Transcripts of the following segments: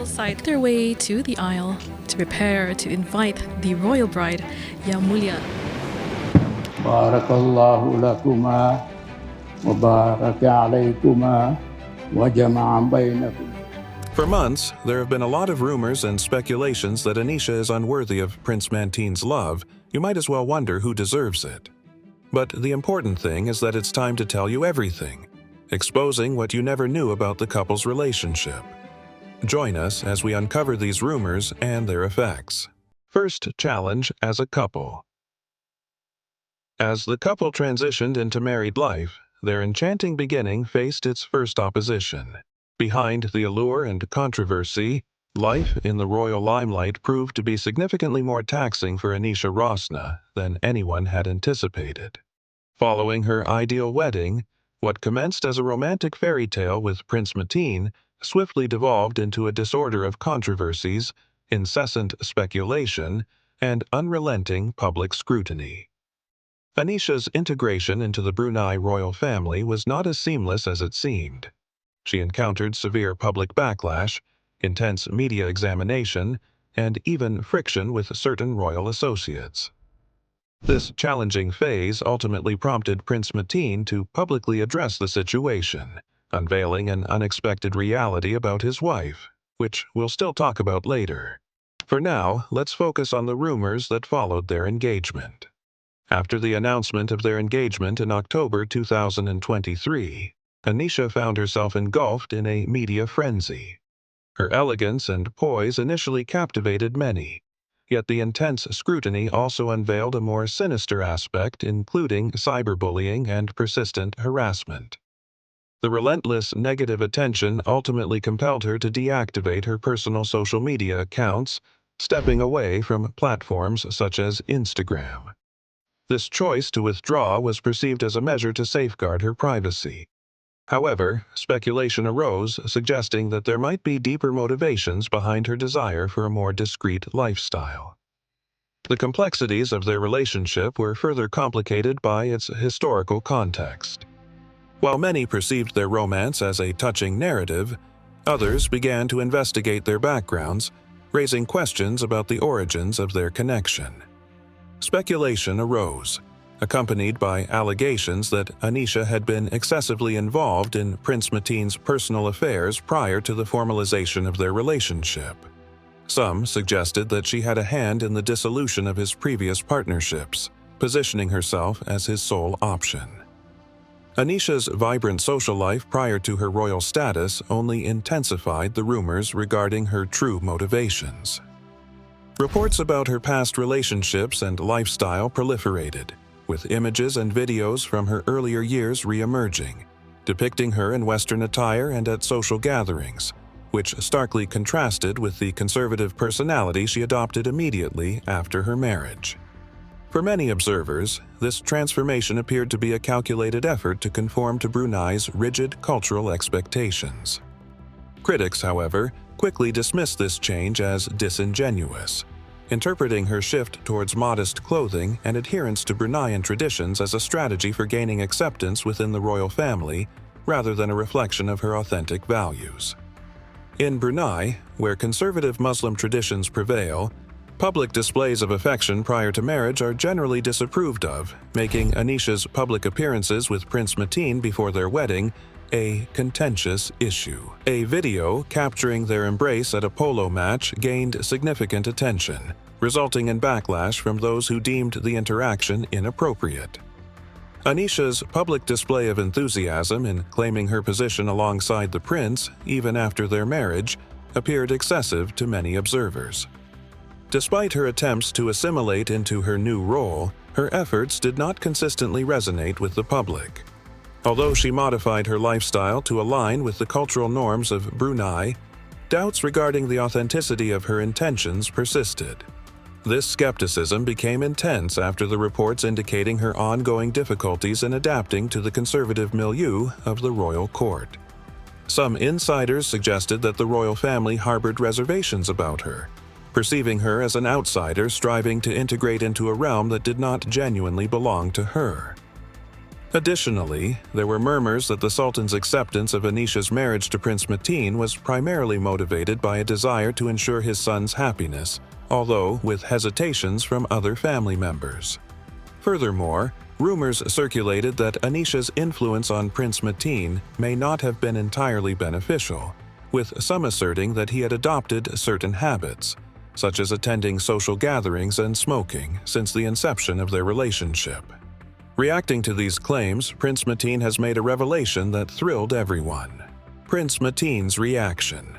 couple side their way to the aisle to prepare to invite the royal bride, Yang Mulia. Barakallahu lakuma wa baraka alaykuma wa jama'a bainakum. For months, there have been a lot of rumors and speculations that Anisha is unworthy of Prince Manteen's love. You might as well wonder who deserves it. But the important thing is that it's time to tell you everything, exposing what you never knew about the couple's relationship. Join us as we uncover these rumors and their effects. First challenge as a couple. As the couple transitioned into married life, their enchanting beginning faced its first opposition. Behind the allure and controversy, life in the royal limelight proved to be significantly more taxing for Anisha Rosna than anyone had anticipated. Following her ideal wedding, what commenced as a romantic fairy tale with Prince Manteen swiftly devolved into a disorder of controversies, incessant speculation, and unrelenting public scrutiny. Anisha's integration into the Brunei Royal Family was not as seamless as it seemed. She encountered severe public backlash, intense media examination, and even friction with certain royal associates. This challenging phase ultimately prompted Prince Manteen to publicly address the situation, unveiling an unexpected reality about his wife, which we'll still talk about later. For now, let's focus on the rumors that followed their engagement. After the announcement of their engagement in October 2023, Anisha found herself engulfed in a media frenzy. Her elegance and poise initially captivated many, yet the intense scrutiny also unveiled a more sinister aspect, including cyberbullying and persistent harassment. The relentless negative attention ultimately compelled her to deactivate her personal social media accounts, stepping away from platforms such as Instagram. This choice to withdraw was perceived as a measure to safeguard her privacy. However, speculation arose suggesting that there might be deeper motivations behind her desire for a more discreet lifestyle. The complexities of their relationship were further complicated by its historical context. While many perceived their romance as a touching narrative, others began to investigate their backgrounds, raising questions about the origins of their connection. Speculation arose, accompanied by allegations that Anisha had been excessively involved in Prince Manteen's personal affairs prior to the formalization of their relationship. Some suggested that she had a hand in the dissolution of his previous partnerships, positioning herself as his sole option. Anisha's vibrant social life prior to her royal status only intensified the rumors regarding her true motivations. Reports about her past relationships and lifestyle proliferated, with images and videos from her earlier years re-emerging, depicting her in Western attire and at social gatherings, which starkly contrasted with the conservative personality she adopted immediately after her marriage. For many observers, this transformation appeared to be a calculated effort to conform to Brunei's rigid cultural expectations. Critics, however, quickly dismissed this change as disingenuous, interpreting her shift towards modest clothing and adherence to Bruneian traditions as a strategy for gaining acceptance within the royal family rather than a reflection of her authentic values. In Brunei, where conservative Muslim traditions prevail, public displays of affection prior to marriage are generally disapproved of, making Anisha's public appearances with Prince Manteen before their wedding a contentious issue. A video capturing their embrace at a polo match gained significant attention, resulting in backlash from those who deemed the interaction inappropriate. Anisha's public display of enthusiasm in claiming her position alongside the prince, even after their marriage, appeared excessive to many observers. Despite her attempts to assimilate into her new role, her efforts did not consistently resonate with the public. Although she modified her lifestyle to align with the cultural norms of Brunei, doubts regarding the authenticity of her intentions persisted. This skepticism became intense after the reports indicating her ongoing difficulties in adapting to the conservative milieu of the royal court. Some insiders suggested that the royal family harbored reservations about her, perceiving her as an outsider striving to integrate into a realm that did not genuinely belong to her. Additionally, there were murmurs that the Sultan's acceptance of Anisha's marriage to Prince Manteen was primarily motivated by a desire to ensure his son's happiness, although with hesitations from other family members. Furthermore, rumors circulated that Anisha's influence on Prince Manteen may not have been entirely beneficial, with some asserting that he had adopted certain habits, such as attending social gatherings and smoking, since the inception of their relationship. Reacting to these claims, Prince Manteen has made a revelation that thrilled everyone. Prince Mateen's reaction.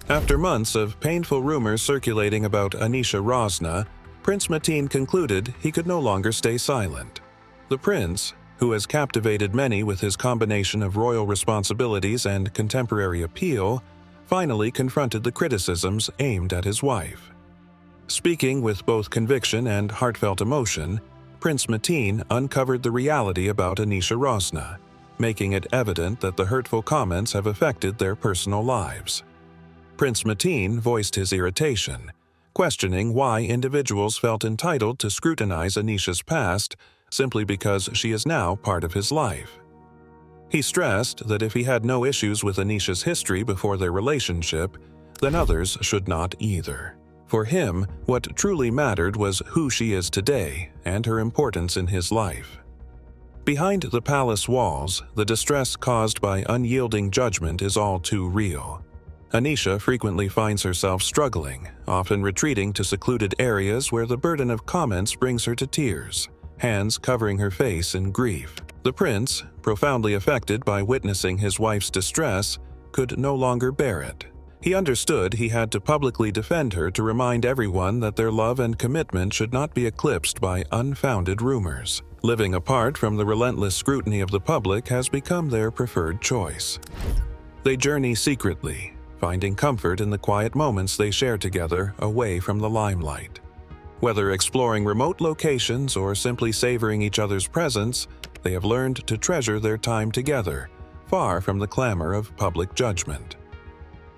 After months of painful rumors circulating about Anisha Rosna, Prince Manteen concluded he could no longer stay silent. The prince, who has captivated many with his combination of royal responsibilities and contemporary appeal, finally confronted the criticisms aimed at his wife. Speaking with both conviction and heartfelt emotion, Prince Manteen uncovered the reality about Anisha Rosna, making it evident that the hurtful comments have affected their personal lives. Prince Manteen voiced his irritation, questioning why individuals felt entitled to scrutinize Anisha's past simply because she is now part of his life. He stressed that if he had no issues with Anisha's history before their relationship, then others should not either. For him, what truly mattered was who she is today and her importance in his life. Behind the palace walls, the distress caused by unyielding judgment is all too real. Anisha frequently finds herself struggling, often retreating to secluded areas where the burden of comments brings her to tears, hands covering her face in grief. The prince, profoundly affected by witnessing his wife's distress, could no longer bear it. He understood he had to publicly defend her to remind everyone that their love and commitment should not be eclipsed by unfounded rumors. Living apart from the relentless scrutiny of the public has become their preferred choice. They journey secretly, finding comfort in the quiet moments they share together away from the limelight. Whether exploring remote locations or simply savoring each other's presence, they have learned to treasure their time together, far from the clamor of public judgment.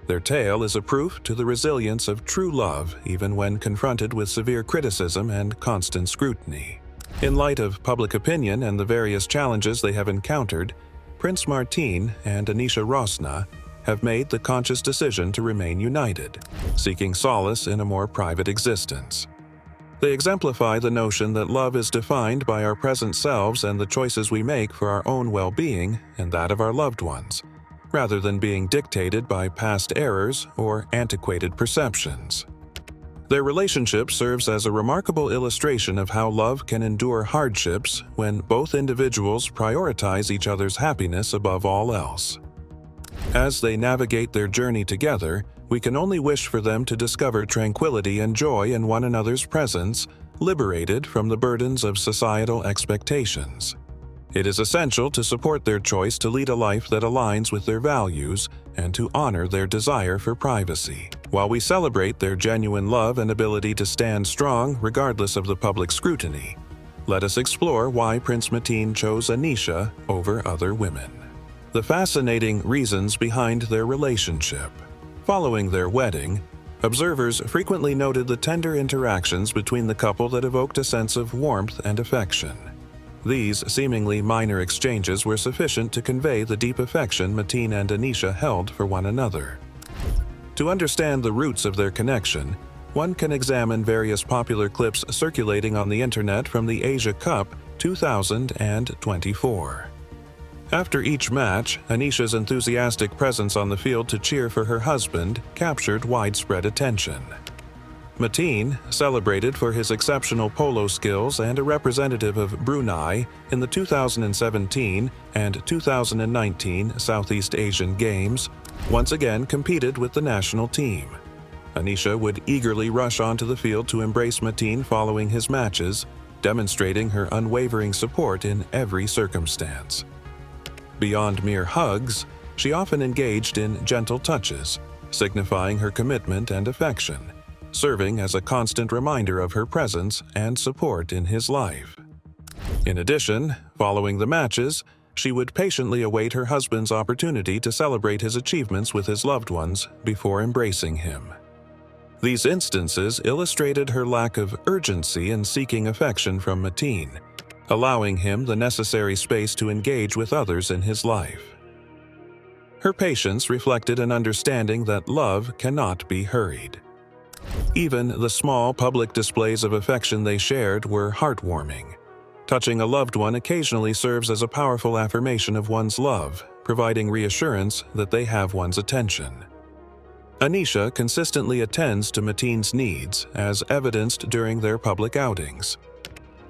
Their tale is a proof to the resilience of true love even when confronted with severe criticism and constant scrutiny. In light of public opinion and the various challenges they have encountered, Prince Manteen and Anisha Rosna have made the conscious decision to remain united, seeking solace in a more private existence. They exemplify the notion that love is defined by our present selves and the choices we make for our own well-being and that of our loved ones, rather than being dictated by past errors or antiquated perceptions. Their relationship serves as a remarkable illustration of how love can endure hardships when both individuals prioritize each other's happiness above all else. As they navigate their journey together, we can only wish for them to discover tranquility and joy in one another's presence, liberated from the burdens of societal expectations. It is essential to support their choice to lead a life that aligns with their values and to honor their desire for privacy. While we celebrate their genuine love and ability to stand strong regardless of the public scrutiny, let us explore why Prince Manteen chose Anisha over other women. The fascinating reasons behind their relationship. Following their wedding, observers frequently noted the tender interactions between the couple that evoked a sense of warmth and affection. These seemingly minor exchanges were sufficient to convey the deep affection Matine and Anisha held for one another. To understand the roots of their connection, one can examine various popular clips circulating on the internet from the Asia Cup 2024. After each match, Anisha's enthusiastic presence on the field to cheer for her husband captured widespread attention. Matine, celebrated for his exceptional polo skills and a representative of Brunei in the 2017 and 2019 Southeast Asian Games, once again competed with the national team. Anisha would eagerly rush onto the field to embrace Matine following his matches, demonstrating her unwavering support in every circumstance. Beyond mere hugs, she often engaged in gentle touches, signifying her commitment and affection, serving as a constant reminder of her presence and support in his life. In addition, following the matches, she would patiently await her husband's opportunity to celebrate his achievements with his loved ones before embracing him. These instances illustrated her lack of urgency in seeking affection from Matine, allowing him the necessary space to engage with others in his life. Her patience reflected an understanding that love cannot be hurried. Even the small public displays of affection they shared were heartwarming. Touching a loved one occasionally serves as a powerful affirmation of one's love, providing reassurance that they have one's attention. Anisha consistently attends to Matine's needs, as evidenced during their public outings.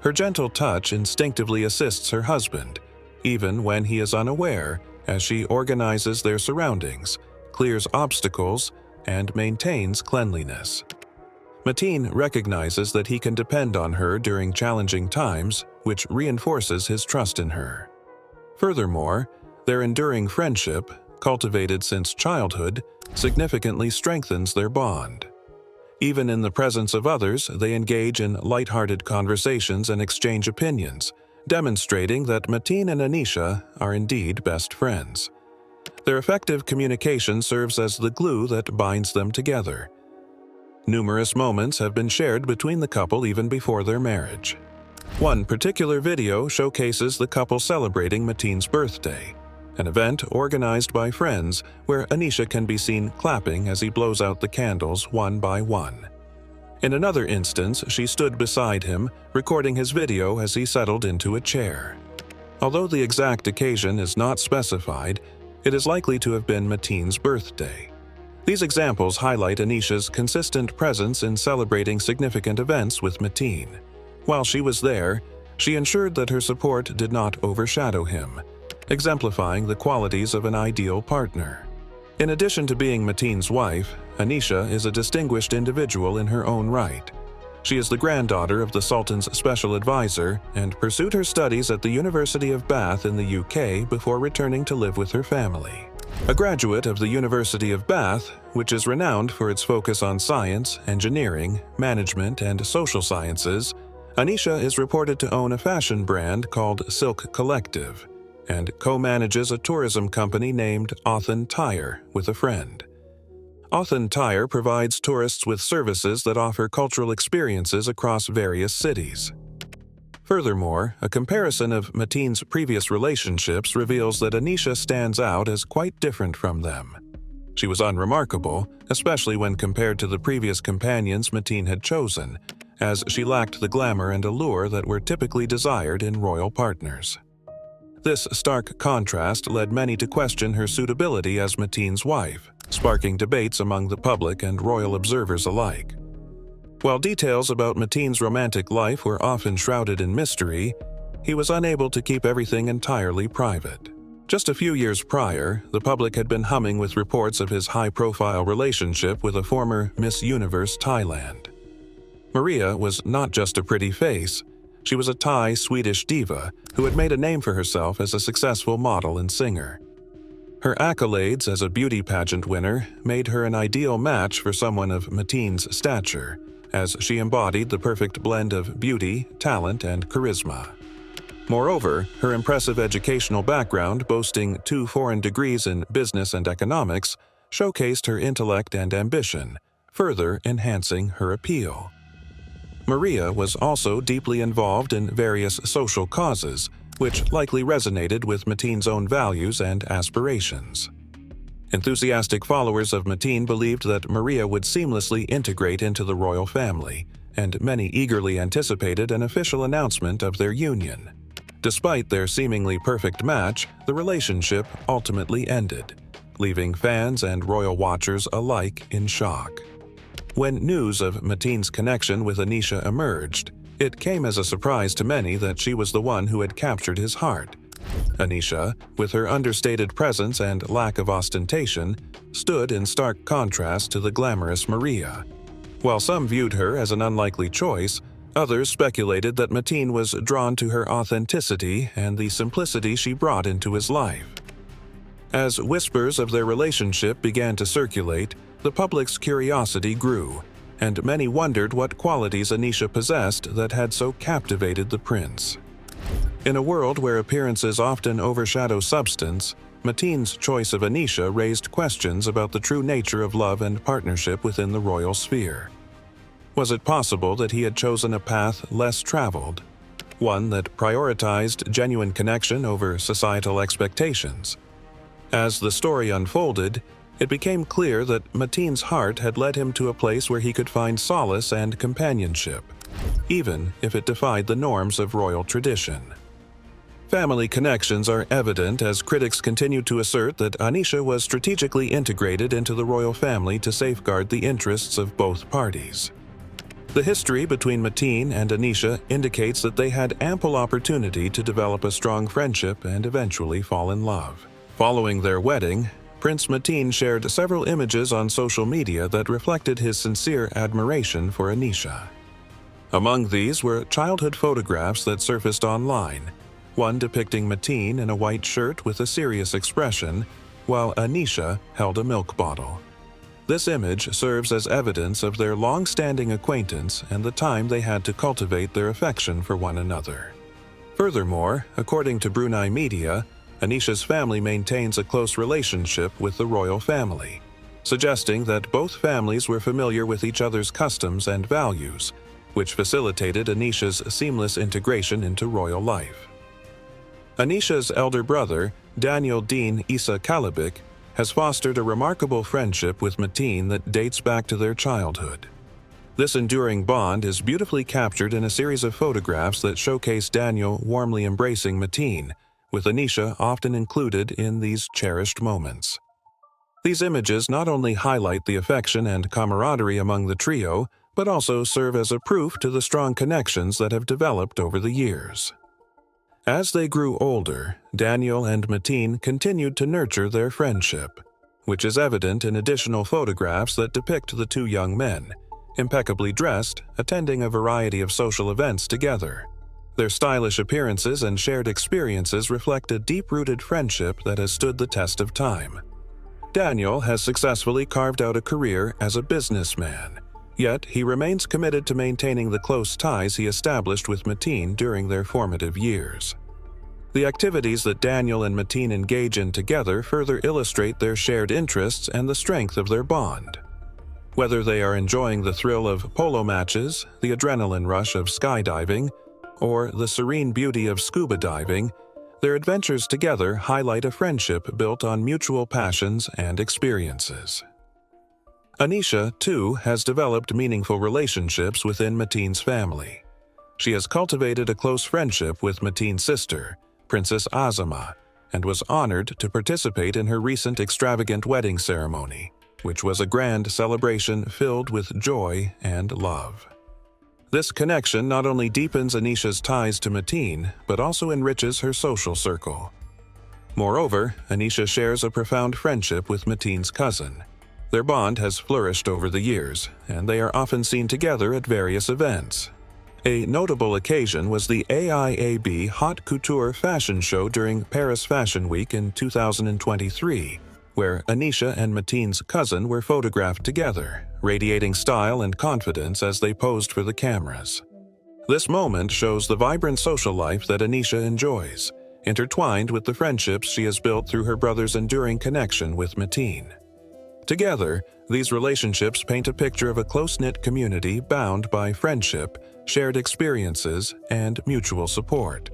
Her gentle touch instinctively assists her husband, even when he is unaware, as she organizes their surroundings, clears obstacles, and maintains cleanliness. Matine recognizes that he can depend on her during challenging times, which reinforces his trust in her. Furthermore, their enduring friendship, cultivated since childhood, significantly strengthens their bond. Even in the presence of others, they engage in light-hearted conversations and exchange opinions, demonstrating that Matine and Anisha are indeed best friends. Their effective communication serves as the glue that binds them together. Numerous moments have been shared between the couple even before their marriage. One particular video showcases the couple celebrating Matine's birthday, an event organized by friends where Anisha can be seen clapping as he blows out the candles one by one. In another instance, she stood beside him, recording his video as he settled into a chair. Although the exact occasion is not specified, it is likely to have been Matine's birthday. These examples highlight Anisha's consistent presence in celebrating significant events with Matine. While she was there, she ensured that her support did not overshadow him, exemplifying the qualities of an ideal partner. In addition to being Matine's wife, Anisha is a distinguished individual in her own right. She is the granddaughter of the Sultan's special advisor and pursued her studies at the University of Bath in the UK before returning to live with her family. A graduate of the University of Bath, which is renowned for its focus on science, engineering, management, and social sciences, Anisha is reported to own a fashion brand called Silk Collective and co-manages a tourism company named Othen Tire with a friend. Othen Tire provides tourists with services that offer cultural experiences across various cities. Furthermore, a comparison of Matine's previous relationships reveals that Anisha stands out as quite different from them. She was unremarkable, especially when compared to the previous companions Matine had chosen, as she lacked the glamour and allure that were typically desired in royal partners. This stark contrast led many to question her suitability as Matine's wife, sparking debates among the public and royal observers alike. While details about Matine's romantic life were often shrouded in mystery, he was unable to keep everything entirely private. Just a few years prior, the public had been humming with reports of his high-profile relationship with a former Miss Universe Thailand. Maria was not just a pretty face. She was a Thai-Swedish diva who had made a name for herself as a successful model and singer. Her accolades as a beauty pageant winner made her an ideal match for someone of Matine's stature, as she embodied the perfect blend of beauty, talent, and charisma. Moreover, her impressive educational background, boasting 2 foreign degrees in business and economics, showcased her intellect and ambition, further enhancing her appeal. Maria was also deeply involved in various social causes, which likely resonated with Matine's own values and aspirations. Enthusiastic followers of Matine believed that Maria would seamlessly integrate into the royal family, and many eagerly anticipated an official announcement of their union. Despite their seemingly perfect match, the relationship ultimately ended, leaving fans and royal watchers alike in shock. When news of Matine's connection with Anisha emerged, it came as a surprise to many that she was the one who had captured his heart. Anisha, with her understated presence and lack of ostentation, stood in stark contrast to the glamorous Maria. While some viewed her as an unlikely choice, others speculated that Matine was drawn to her authenticity and the simplicity she brought into his life. As whispers of their relationship began to circulate, the public's curiosity grew, and many wondered what qualities Anisha possessed that had so captivated the prince. In a world where appearances often overshadow substance, Matine's choice of Anisha raised questions about the true nature of love and partnership within the royal sphere. Was it possible that he had chosen a path less traveled? one that prioritized genuine connection over societal expectations. As the story unfolded, it became clear that Matine's heart had led him to a place where he could find solace and companionship, even if it defied the norms of royal tradition. Family connections are evident as critics continue to assert that Anisha was strategically integrated into the royal family to safeguard the interests of both parties. The history between Matine and Anisha indicates that they had ample opportunity to develop a strong friendship and eventually fall in love. Following their wedding, Prince Manteen shared several images on social media that reflected his sincere admiration for Anisha. Among these were childhood photographs that surfaced online, one depicting Matine in a white shirt with a serious expression, while Anisha held a milk bottle. This image serves as evidence of their long-standing acquaintance and the time they had to cultivate their affection for one another. Furthermore, according to Brunei media, Anisha's family maintains a close relationship with the royal family, suggesting that both families were familiar with each other's customs and values, which facilitated Anisha's seamless integration into royal life. Anisha's elder brother, Daniel Dean Issa Kalabik, has fostered a remarkable friendship with Matine that dates back to their childhood. This enduring bond is beautifully captured in a series of photographs that showcase Daniel warmly embracing Matine, with Anisha often included in these cherished moments. These images not only highlight the affection and camaraderie among the trio, but also serve as a proof to the strong connections that have developed over the years. As they grew older, Daniel and Matine continued to nurture their friendship, which is evident in additional photographs that depict the two young men, impeccably dressed, attending a variety of social events together. Their stylish appearances and shared experiences reflect a deep-rooted friendship that has stood the test of time. Daniel has successfully carved out a career as a businessman, yet he remains committed to maintaining the close ties he established with Matine during their formative years. The activities that Daniel and Matine engage in together further illustrate their shared interests and the strength of their bond. Whether they are enjoying the thrill of polo matches, the adrenaline rush of skydiving, or the serene beauty of scuba diving, their adventures together highlight a friendship built on mutual passions and experiences. Anisha, too, has developed meaningful relationships within Matine's family. She has cultivated a close friendship with Matine's sister, Princess Azama, and was honored to participate in her recent extravagant wedding ceremony, which was a grand celebration filled with joy and love. This connection not only deepens Anisha's ties to Matine, but also enriches her social circle. Moreover, Anisha shares a profound friendship with Matine's cousin. Their bond has flourished over the years, and they are often seen together at various events. A notable occasion was the AIAB Haute Couture fashion show during Paris Fashion Week in 2023, where Anisha and Matine's cousin were photographed together, radiating style and confidence as they posed for the cameras. This moment shows the vibrant social life that Anisha enjoys, intertwined with the friendships she has built through her brother's enduring connection with Matine. Together, these relationships paint a picture of a close-knit community bound by friendship, shared experiences, and mutual support.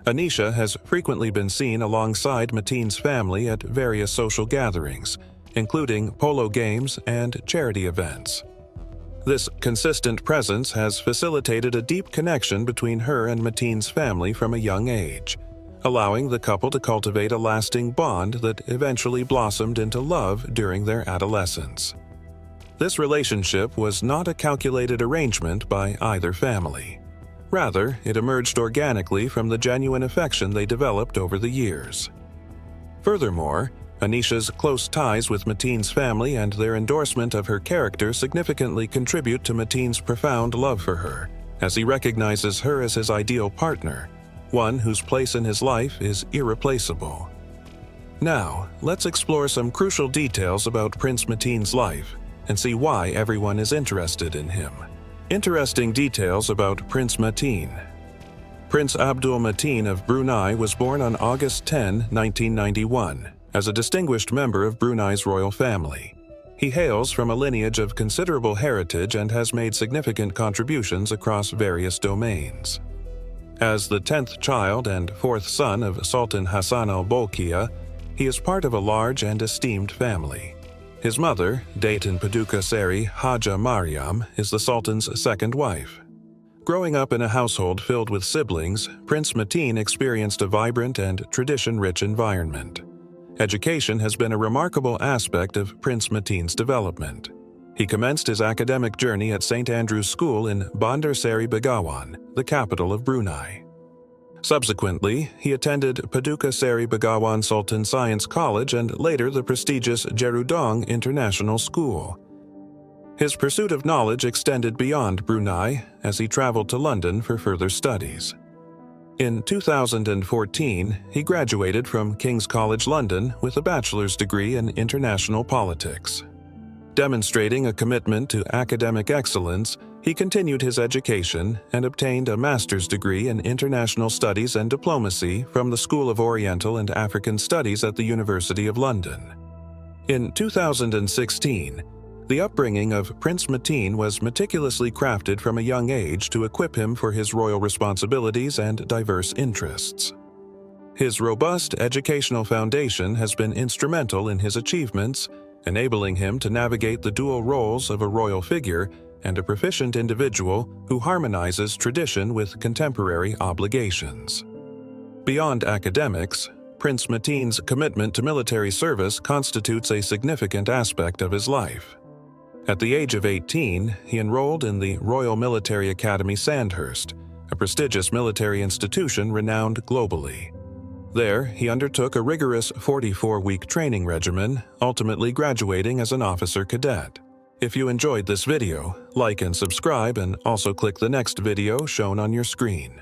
Anisha has frequently been seen alongside Matine's family at various social gatherings, including polo games and charity events. This consistent presence has facilitated a deep connection between her and Matine's family from a young age, allowing the couple to cultivate a lasting bond that eventually blossomed into love during their adolescence. This relationship was not a calculated arrangement by either family. Rather, it emerged organically from the genuine affection they developed over the years. Furthermore, Anisha's close ties with Matine's family and their endorsement of her character significantly contribute to Matine's profound love for her, as he recognizes her as his ideal partner, one whose place in his life is irreplaceable. Now, let's explore some crucial details about Prince Mateen's life and see why everyone is interested in him. Interesting details about Prince Manteen. Prince Abdul Mateen of Brunei was born on August 10, 1991, as a distinguished member of Brunei's royal family. He hails from a lineage of considerable heritage and has made significant contributions across various domains. As the 10th child and 4th son of Sultan Hassan al-Bolkiah, he is part of a large and esteemed family. His mother, Datin Paduka Seri Haja Mariam, is the Sultan's second wife. Growing up in a household filled with siblings, Prince Manteen experienced a vibrant and tradition-rich environment. Education has been a remarkable aspect of Prince Manteen's development. He commenced his academic journey at St. Andrew's School in Bandar Seri Begawan, the capital of Brunei. Subsequently, he attended Paduka Seri Begawan Sultan Science College and later the prestigious Jerudong International School. His pursuit of knowledge extended beyond Brunei as he traveled to London for further studies. In 2014, he graduated from King's College London with a bachelor's degree in international politics. Demonstrating a commitment to academic excellence, he continued his education and obtained a master's degree in international studies and diplomacy from the School of Oriental and African Studies at the University of London. In 2016, the upbringing of Prince Manteen was meticulously crafted from a young age to equip him for his royal responsibilities and diverse interests. His robust educational foundation has been instrumental in his achievements, enabling him to navigate the dual roles of a royal figure and a proficient individual who harmonizes tradition with contemporary obligations. Beyond academics, Prince Manteen's commitment to military service constitutes a significant aspect of his life. At the age of 18, he enrolled in the Royal Military Academy Sandhurst, a prestigious military institution renowned globally. There, he undertook a rigorous 44-week training regimen, ultimately graduating as an officer cadet. If you enjoyed this video, like and subscribe and also click the next video shown on your screen.